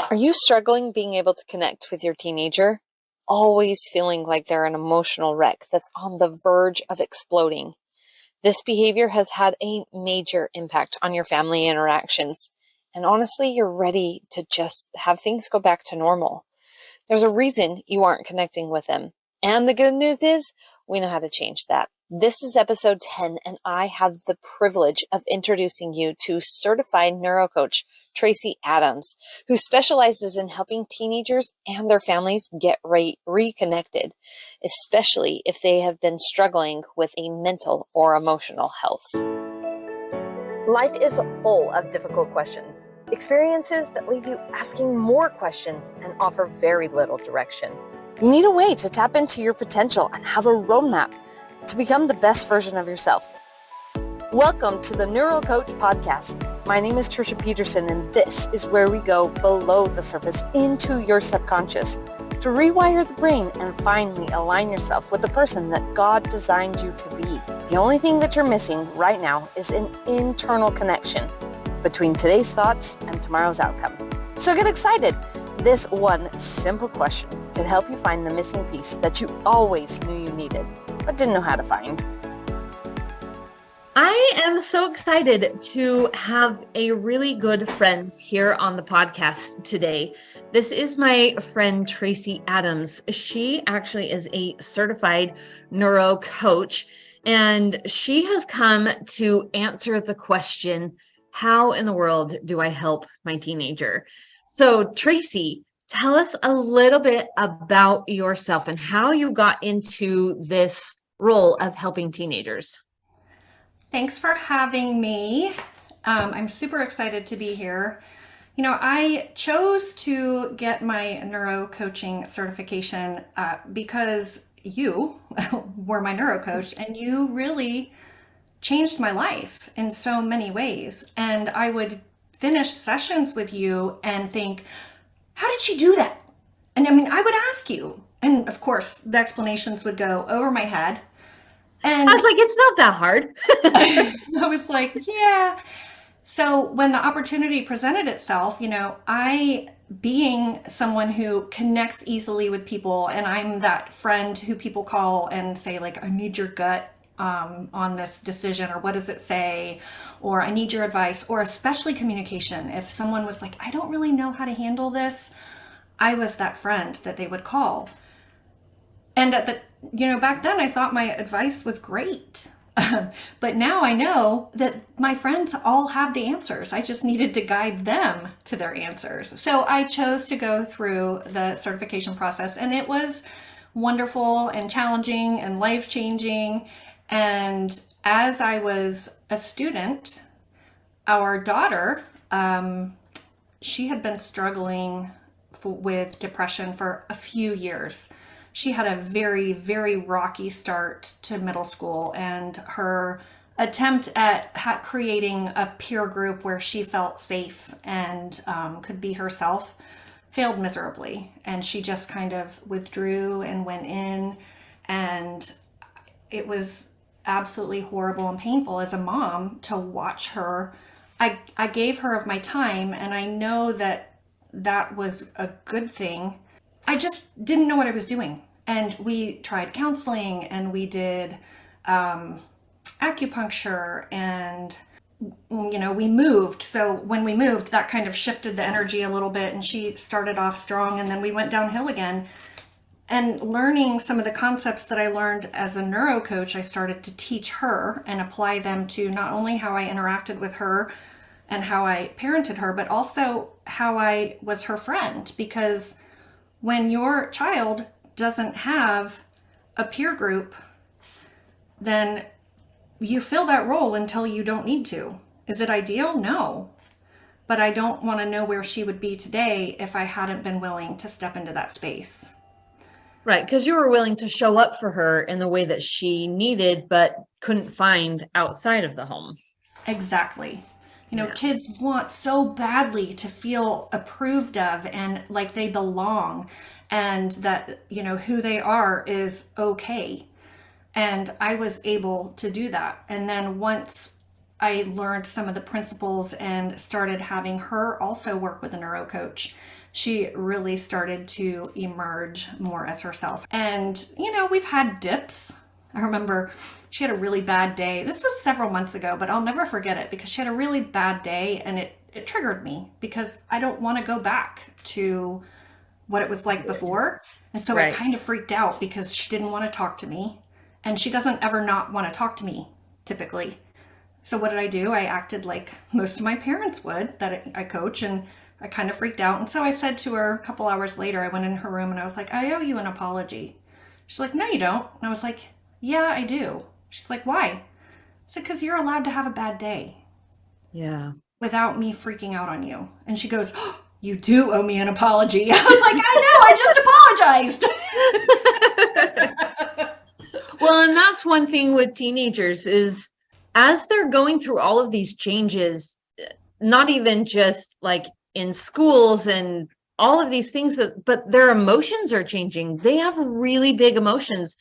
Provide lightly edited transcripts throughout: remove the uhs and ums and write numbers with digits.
Are you struggling being able to connect with your teenager? Always feeling like they're an emotional wreck that's on the verge of exploding. This behavior has had a major impact on your family interactions. And honestly, you're ready to just have things go back to normal. There's a reason you aren't connecting with them. And the good news is, we know how to change that. This is episode 10, and I have the privilege of introducing you to Certified NeuroCoach Tracy Adams, who specializes in helping teenagers and their families get reconnected, especially if they have been struggling with a mental or emotional health. Life is full of difficult questions, experiences that leave you asking more questions and offer very little direction. You need a way to tap into your potential and have a roadmap to become the best version of yourself. Welcome to the NeuroCoach podcast. My name is Trisha Peterson, and this is where we go below the surface into your subconscious to rewire the brain and finally align yourself with the person that God designed you to be. The only thing that you're missing right now is an internal connection between today's thoughts and tomorrow's outcome. So get excited. This one simple question could help you find the missing piece that you always knew you needed, but didn't know how to find. I am so excited to have a really good friend here on the podcast today. This is my friend Tracy Adams. She actually is a certified neuro coach, and she has come to answer the question, how in the world do I help my teenager? So Tracy, tell us a little bit about yourself and how you got into this role of helping teenagers. Thanks for having me. I'm super excited to be here. You know, I chose to get my neuro coaching certification because you were my neuro coach and you really changed my life in so many ways. And I would finish sessions with you and think, how did she do that? And I mean, I would ask you, and of course, the explanations would go over my head. And I was like, it's not that hard. I was like, yeah. So when the opportunity presented itself, you know, being someone who connects easily with people, and I'm that friend who people call and say, like, I need your gut on this decision, or what does it say, or I need your advice, or especially communication. If someone was like, I don't really know how to handle this, I was that friend that they would call. And back then I thought my advice was great. But now I know that my friends all have the answers. I just needed to guide them to their answers. So I chose to go through the certification process, and it was wonderful and challenging and life-changing. And as I was a student, our daughter, she had been struggling with depression for a few years. She had a very, very rocky start to middle school, and her attempt at creating a peer group where she felt safe and could be herself failed miserably. And she just kind of withdrew and went in, and it was absolutely horrible and painful as a mom to watch her. I gave her of my time, and I know that that was a good thing. I just didn't know what I was doing. And we tried counseling, and we did acupuncture, and, you know, we moved. So when we moved, that kind of shifted the energy a little bit, and she started off strong, and then we went downhill again. And learning some of the concepts that I learned as a neuro coach, I started to teach her and apply them to not only how I interacted with her and how I parented her, but also how I was her friend. Because when your child doesn't have a peer group, then you fill that role until you don't need to. Is it ideal? No. But I don't want to know where she would be today if I hadn't been willing to step into that space. Right, because you were willing to show up for her in the way that she needed, but couldn't find outside of the home. Exactly. You know, Kids want so badly to feel approved of and like they belong, and that, you know, who they are is okay. And I was able to do that. And then once I learned some of the principles and started having her also work with a neurocoach, she really started to emerge more as herself. And, we've had dips. I remember she had a really bad day. This was several months ago, but I'll never forget it because she had a really bad day, and it triggered me because I don't want to go back to what it was like before. And so I kind of freaked out because she didn't want to talk to me, and she doesn't ever not want to talk to me typically. So what did I do? I acted like most of my parents would that I coach, and I kind of freaked out. And so I said to her a couple hours later, I went in her room and I was like, I owe you an apology. She's like, no, you don't. And I was like, yeah, I do. She's like, why? I said, because you're allowed to have a bad day. Yeah. Without me freaking out on you. And she goes, oh, you do owe me an apology. I was like, I know, I just apologized. Well, and that's one thing with teenagers is as they're going through all of these changes, not even just like in schools and all of these things, but their emotions are changing. They have really big emotions,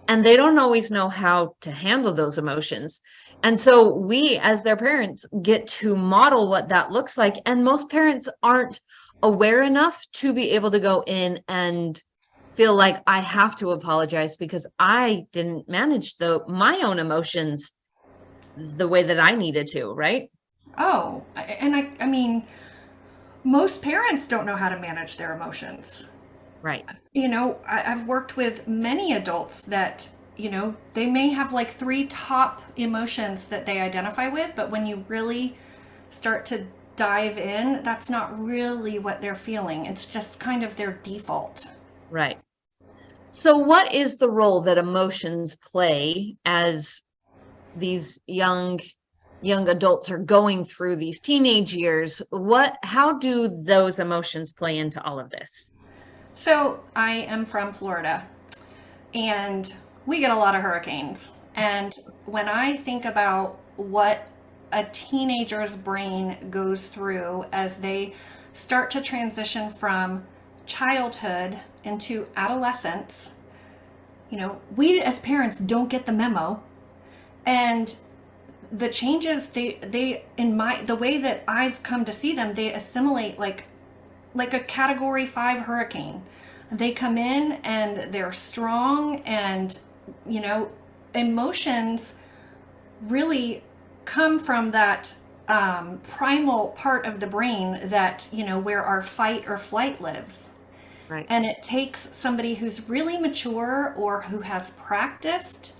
and they don't always know how to handle those emotions. And so we, as their parents, get to model what that looks like. And most parents aren't aware enough to be able to go in and feel like I have to apologize because I didn't manage my own emotions the way that I needed to, right? Oh, and I mean, most parents don't know how to manage their emotions. Right. I've worked with many adults that, they may have like 3 top emotions that they identify with, but when you really start to dive in, that's not really what they're feeling. It's just kind of their default. Right. So what is the role that emotions play as these young adults are going through these teenage years? How do those emotions play into all of this? So I am from Florida, and we get a lot of hurricanes. And when I think about what a teenager's brain goes through as they start to transition from childhood into adolescence, we as parents don't get the memo. And the changes the way that I've come to see them, they assimilate like a category 5 hurricane. They come in and they're strong, and emotions really come from that primal part of the brain that where our fight or flight lives. Right. And it takes somebody who's really mature or who has practiced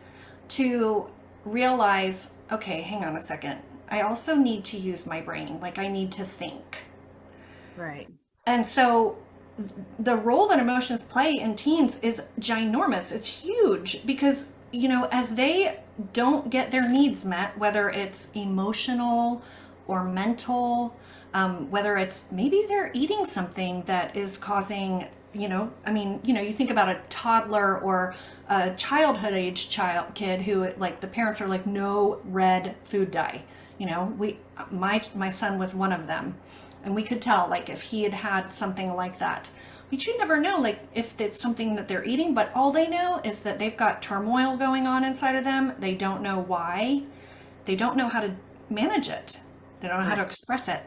to realize, okay, hang on a second, I also need to use my brain. Like, I need to think. Right. And so the role that emotions play in teens is ginormous. It's huge because, as they don't get their needs met, whether it's emotional or mental, whether it's maybe they're eating something that is causing, you think about a toddler or a childhood age kid who, like, the parents are like, no red food dye. My son was one of them. And we could tell, like, if he had something like that. But you never know, like, if it's something that they're eating, but all they know is that they've got turmoil going on inside of them. They don't know why. They don't know how to manage it. They don't know how to express it.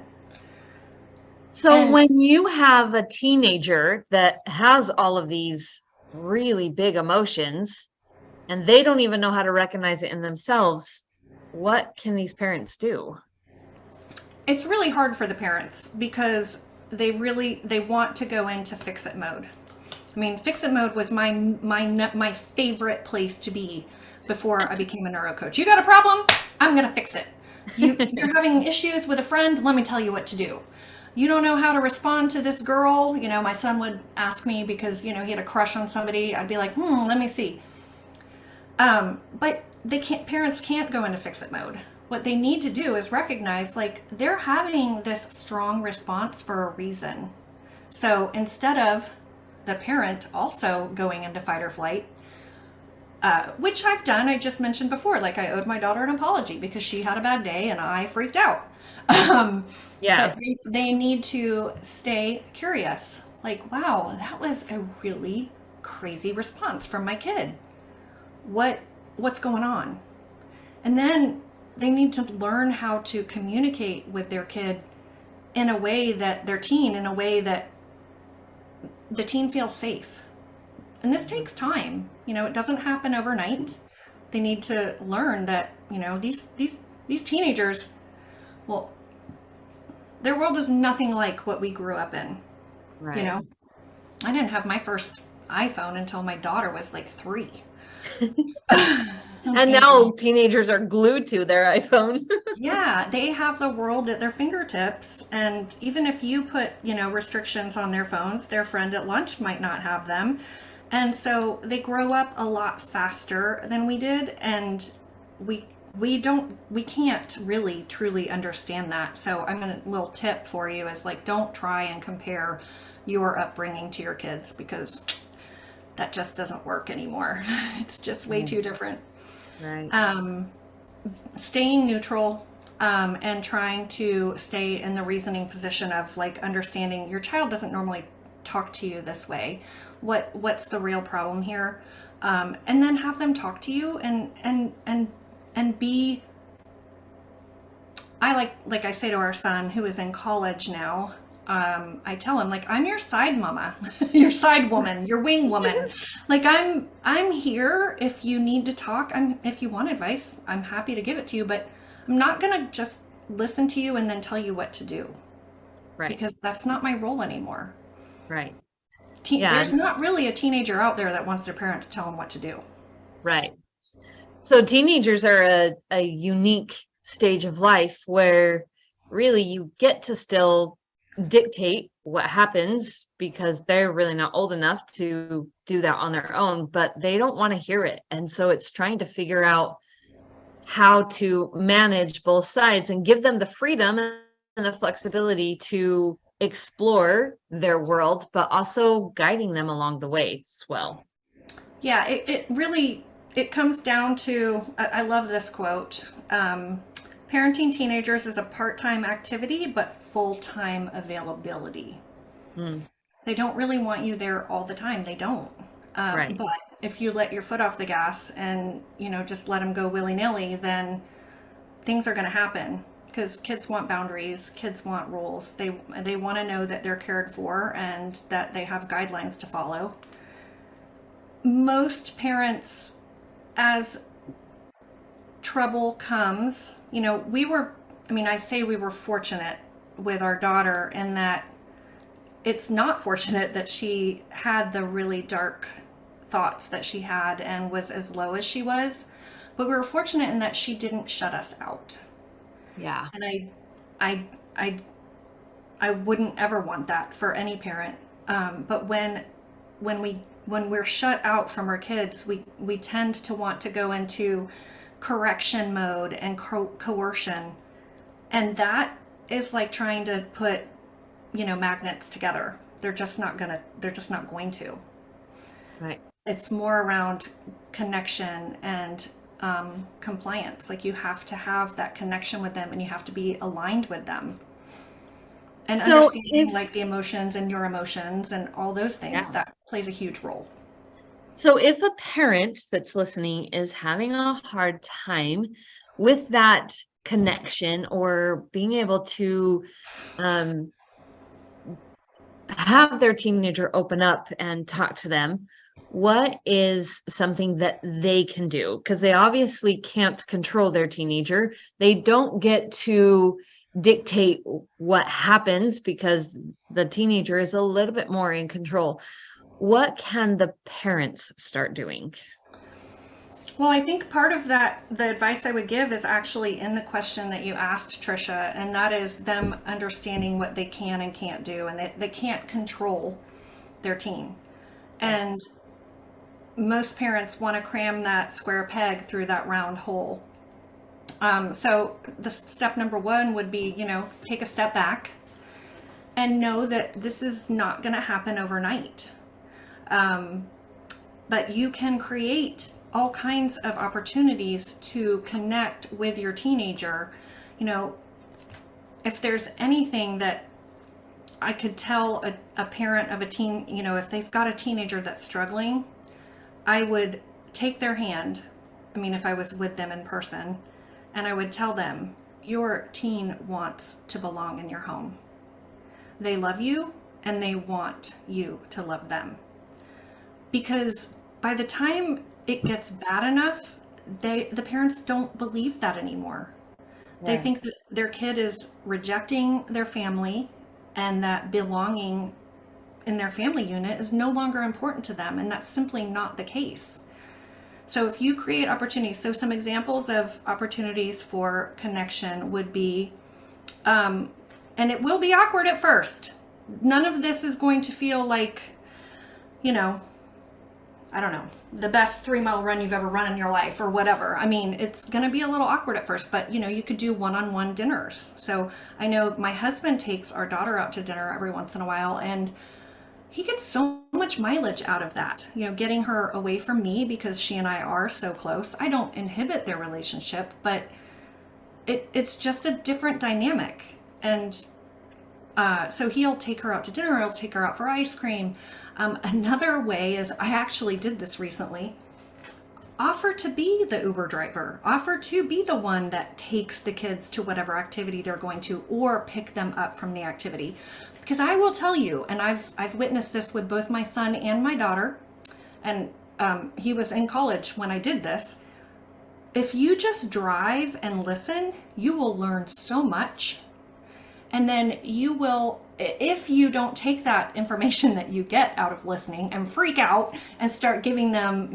So when you have a teenager that has all of these really big emotions and they don't even know how to recognize it in themselves, what can these parents do? It's really hard for the parents because they want to go into fix-it mode. I mean, fix-it mode was my favorite place to be before I became a neurocoach. You got a problem? I'm going to fix it. You're having issues with a friend? Let me tell you what to do. You don't know how to respond to this girl? My son would ask me because, he had a crush on somebody. I'd be like, let me see. But parents can't go into fix-it mode. What they need to do is recognize, like, they're having this strong response for a reason. So instead of the parent also going into fight or flight, which I've done, I just mentioned before, like, I owed my daughter an apology because she had a bad day and I freaked out. Yeah. But they need to stay curious. Like, wow, that was a really crazy response from my kid. What's going on? And then they need to learn how to communicate with their kid in a way that their teen, in a way that the teen feels safe. And this takes time. It doesn't happen overnight. They need to learn that, these teenagers, well, their world is nothing like what we grew up in. Right. I didn't have my first iPhone until my daughter was like 3. And now teenagers are glued to their iPhone. Yeah, they have the world at their fingertips. And even if you put, restrictions on their phones, their friend at lunch might not have them. And so they grow up a lot faster than we did. And we can't really truly understand that. So a little tip for you is like, don't try and compare your upbringing to your kids, because that just doesn't work anymore. It's just way too different. Right. Staying neutral, and trying to stay in the reasoning position of like understanding your child doesn't normally talk to you this way. What's the real problem here? And then have them talk to you and be. I like I say to our son, who is in college now, I tell him, like, I'm your side mama, your side woman, your wing woman. Like, I'm here if you need to talk. If you want advice, I'm happy to give it to you, but I'm not going to just listen to you and then tell you what to do. Right. Because that's not my role anymore. Right. There's not really a teenager out there that wants their parent to tell them what to do. Right. So teenagers are a unique stage of life where really you get to still dictate what happens, because they're really not old enough to do that on their own, but they don't want to hear it. And so it's trying to figure out how to manage both sides and give them the freedom and the flexibility to explore their world, but also guiding them along the way as well. Yeah, it really comes down to, I love this quote. Parenting teenagers is a part-time activity, but full-time availability. They don't really want you there all the time. They don't. Right. But if you let your foot off the gas and, just let them go willy-nilly, then things are going to happen, because kids want boundaries. Kids want rules. They want to know that they're cared for and that they have guidelines to follow. Most parents, as trouble comes, I say we were fortunate with our daughter in that it's not fortunate that she had the really dark thoughts that she had and was as low as she was, but we were fortunate in that she didn't shut us out. Yeah. And I wouldn't ever want that for any parent. But when we're shut out from our kids, we tend to want to go into correction mode and coercion, and that is like trying to put magnets together. They're just not going to. Right. It's more around connection and compliance. Like, you have to have that connection with them, and you have to be aligned with them, and understanding like the emotions and your emotions and all those things. That plays a huge role. So if a parent that's listening is having a hard time with that connection, or being able to have their teenager open up and talk to them, what is something that they can do? Because they obviously can't control their teenager. They don't get to dictate what happens, because the teenager is a little bit more in control. What can the parents start doing? Well, I think part of that, the advice I would give, is actually in the question that you asked, Trisha, and that is them understanding what they can and can't do, and they can't control their teen. And most parents want to cram that square peg through that round hole. So the step number one would be, take a step back and know that this is not going to happen overnight. But you can create all kinds of opportunities to connect with your teenager. If there's anything that I could tell a parent of a teen, if they've got a teenager that's struggling, I would take their hand. If I was with them in person, and I would tell them, your teen wants to belong in your home. They love you and they want you to love them. Because by the time it gets bad enough, the parents don't believe that anymore. They Right. think that their kid is rejecting their family and that belonging in their family unit is no longer important to them, and that's simply not the case. So if you create opportunities, so some examples of opportunities for connection would be, and it will be awkward at first. None of this is going to feel like, you know, I don't know, the best 3-mile run you've ever run in your life or whatever. I mean, it's going to be a little awkward at first, but you could do one-on-one dinners. So I know my husband takes our daughter out to dinner every once in a while, and he gets so much mileage out of that, getting her away from me because she and I are so close. I don't inhibit their relationship, but it's just a different dynamic. And so he'll take her out to dinner, he'll take her out for ice cream. Another way is, I actually did this recently, offer to be the Uber driver, offer to be the one that takes the kids to whatever activity they're going to, or pick them up from the activity. Because I will tell you, and I've witnessed this with both my son and my daughter, and he was in college when I did this. If you just drive and listen, you will learn so much. And then you will, if you don't take that information that you get out of listening and freak out and start giving them,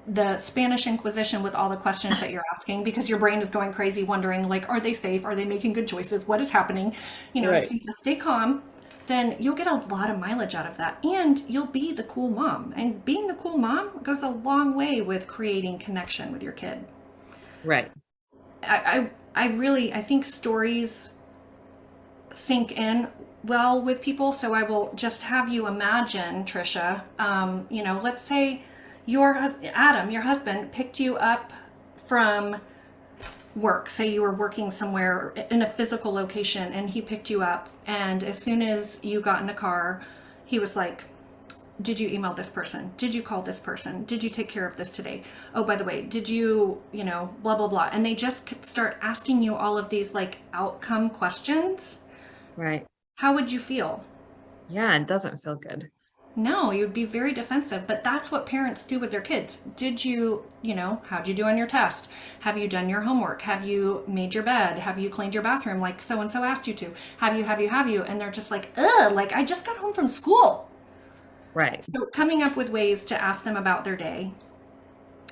the Spanish Inquisition with all the questions that you're asking, because your brain is going crazy wondering, like, are they safe? Are they making good choices? What is happening? Right. If you just stay calm, then you'll get a lot of mileage out of that, and you'll be the cool mom. And being the cool mom goes a long way with creating connection with your kid. Right. I think stories sink in well with people. So I will just have you imagine, Trisha, let's say Adam, your husband, picked you up from work. Say you were working somewhere in a physical location, and he picked you up. And as soon as you got in the car, he was like, did you email this person? Did you call this person? Did you take care of this today? Oh, by the way, did you, blah, blah, blah. And they just start asking you all of these like outcome questions. Right. How would you feel? Yeah, it doesn't feel good. No, you'd be very defensive, but that's what parents do with their kids. Did you, how'd you do on your test? Have you done your homework? Have you made your bed? Have you cleaned your bathroom like so-and-so asked you to? Have you? And they're just like, ugh, like I just got home from school. Right. So coming up with ways to ask them about their day.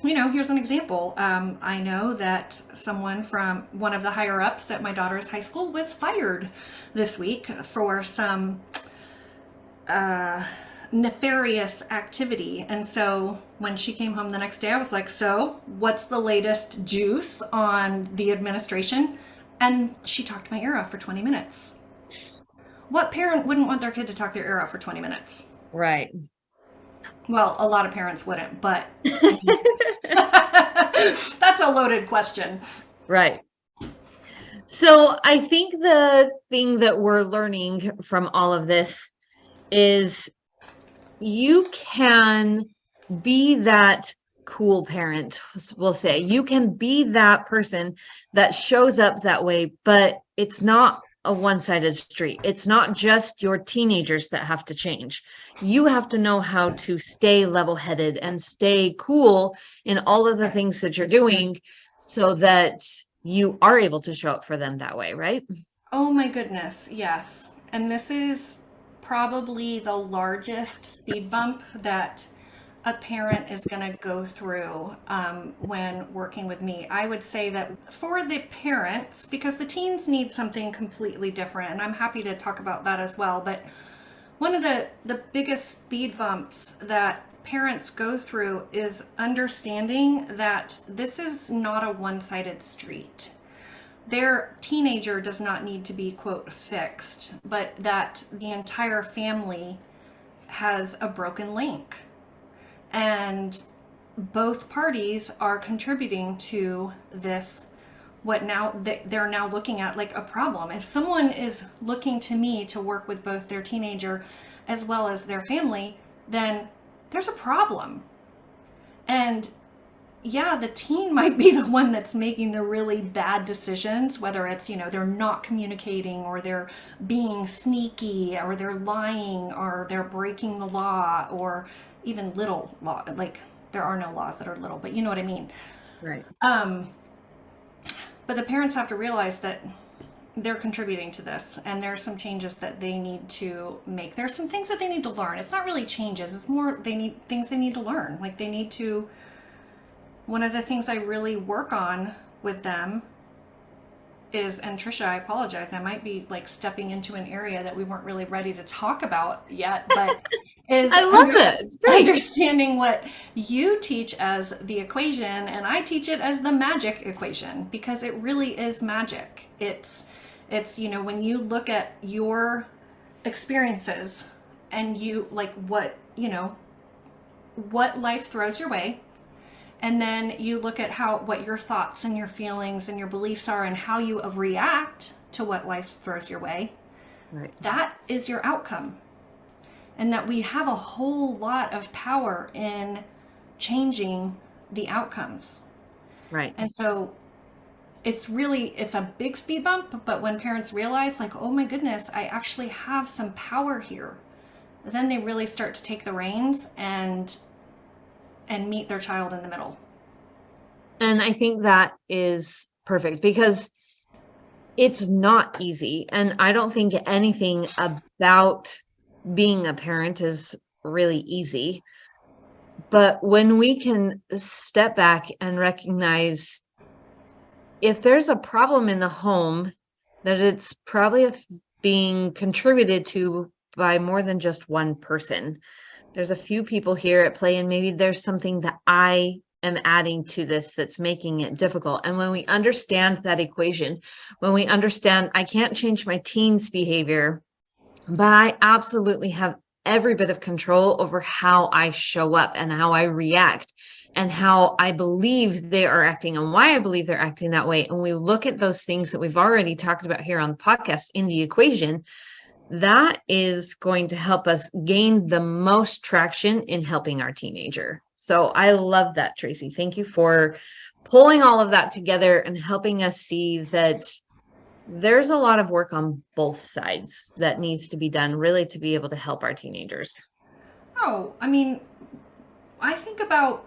Here's an example. I know that someone from one of the higher ups at my daughter's high school was fired this week for some nefarious activity. And so when she came home the next day, I was like, so what's the latest juice on the administration? And she talked my ear off for 20 minutes. What parent wouldn't want their kid to talk their ear off for 20 minutes? Right. Well, a lot of parents wouldn't, but that's a loaded question. Right. So I think the thing that we're learning from all of this is you can be that cool parent, we'll say. You can be that person that shows up that way, but it's not a one-sided street. It's not just your teenagers that have to change. You have to know how to stay level-headed and stay cool in all of the things that you're doing so that you are able to show up for them that way, right? Oh my goodness, yes. And this is probably the largest speed bump that a parent is going to go through when working with me. I would say that for the parents, because the teens need something completely different, and I'm happy to talk about that as well, but one of the biggest speed bumps that parents go through is understanding that this is not a one-sided street. Their teenager does not need to be, quote, fixed, but that the entire family has a broken link. And both parties are contributing to this, what now they're now looking at like a problem. If someone is looking to me to work with both their teenager as well as their family, then there's a problem. And yeah, the teen might be the one that's making the really bad decisions, whether it's, they're not communicating, or they're being sneaky, or they're lying, or they're breaking the law, or even little law. Like, there are no laws that are little, but you know what I mean. Right. But the parents have to realize that they're contributing to this, and there's some changes that they need to make. There's some things that they need to learn. It's not really changes. It's more things they need to learn. Like, they need to, one of the things I really work on with them is, and Trisha, I apologize, I might be like stepping into an area that we weren't really ready to talk about yet, but is I love it. It's great. Understanding what you teach as the equation, and I teach it as the magic equation, because it really is magic. It's when you look at your experiences and you like what life throws your way, and then you look at what your thoughts and your feelings and your beliefs are, and how you react to what life throws your way. Right. That is your outcome. And that we have a whole lot of power in changing the outcomes. Right. And so it's a big speed bump, but when parents realize, like, oh my goodness, I actually have some power here, then they really start to take the reins and meet their child in the middle. And I think that is perfect, because it's not easy. And I don't think anything about being a parent is really easy. But when we can step back and recognize if there's a problem in the home, that it's probably being contributed to by more than just one person. There's a few people here at play, and maybe there's something that I am adding to this that's making it difficult. And when we understand that equation, when we understand I can't change my teen's behavior, but I absolutely have every bit of control over how I show up and how I react and how I believe they are acting and why I believe they're acting that way. And we look at those things that we've already talked about here on the podcast in the equation, that is going to help us gain the most traction in helping our teenager. So I love that, Tracy. Thank you for pulling all of that together and helping us see that there's a lot of work on both sides that needs to be done, really, to be able to help our teenagers. Oh, I mean, I think about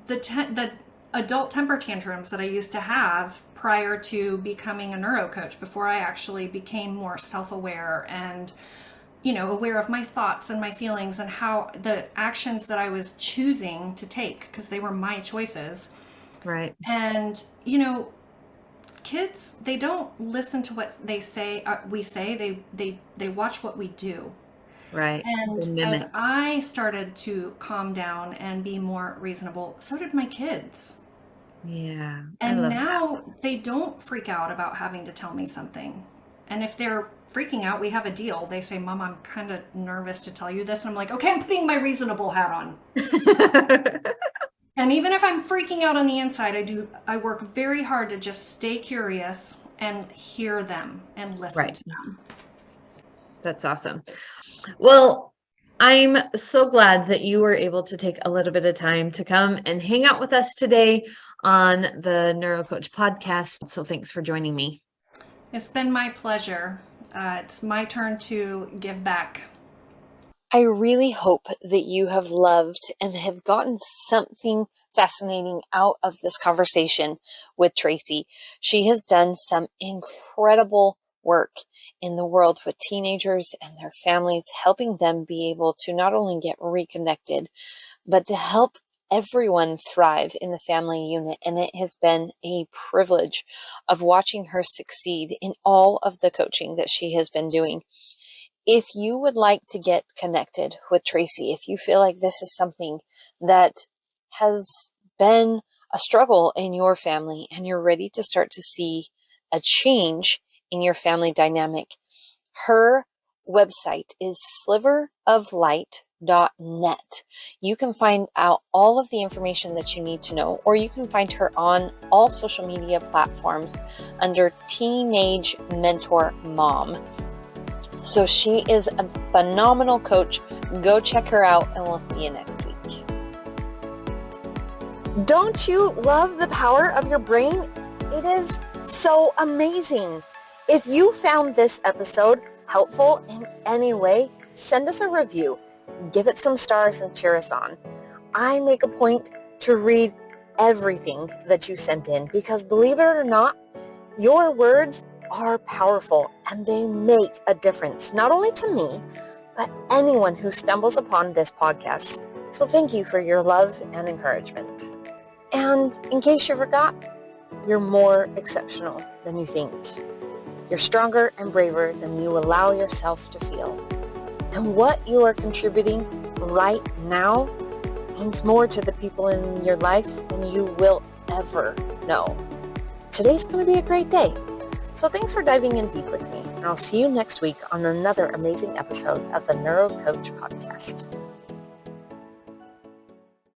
the adult temper tantrums that I used to have prior to becoming a neurocoach, before I actually became more self-aware and, aware of my thoughts and my feelings and how the actions that I was choosing to take, because they were my choices. Right. And, kids, they don't listen to what they say, we say, they watch what we do. Right. And as I started to calm down and be more reasonable, so did my kids. Yeah. And now they don't freak out about having to tell me something. And if they're freaking out, we have a deal. They say, Mom, I'm kind of nervous to tell you this. And I'm like, okay, I'm putting my reasonable hat on. And even if I'm freaking out on the inside, I work very hard to just stay curious and hear them and listen to them. That's awesome. Well, I'm so glad that you were able to take a little bit of time to come and hang out with us today on the NeuroCoach podcast. So thanks for joining me. It's been my pleasure. It's my turn to give back. I really hope that you have loved and have gotten something fascinating out of this conversation with Tracy. She has done some incredible work in the world with teenagers and their families, helping them be able to not only get reconnected, but to help everyone thrive in the family unit. And it has been a privilege of watching her succeed in all of the coaching that she has been doing. If you would like to get connected with Tracy, if you feel like this is something that has been a struggle in your family and you're ready to start to see a change in your family dynamic, her website is sliveroflight.net. You can find out all of the information that you need to know, or you can find her on all social media platforms under Teenage Mentor Mom. So she is a phenomenal coach. Go check her out, and we'll see you next week. Don't you love the power of your brain? It is so amazing. If you found this episode helpful in any way, send us a review, give it some stars, and cheer us on. I make a point to read everything that you sent in because, believe it or not, your words are powerful and they make a difference, not only to me, but anyone who stumbles upon this podcast. So thank you for your love and encouragement. And in case you forgot, you're more exceptional than you think. You're stronger and braver than you allow yourself to feel. And what you are contributing right now means more to the people in your life than you will ever know. Today's going to be a great day. So thanks for diving in deep with me. And I'll see you next week on another amazing episode of the NeuroCoach podcast.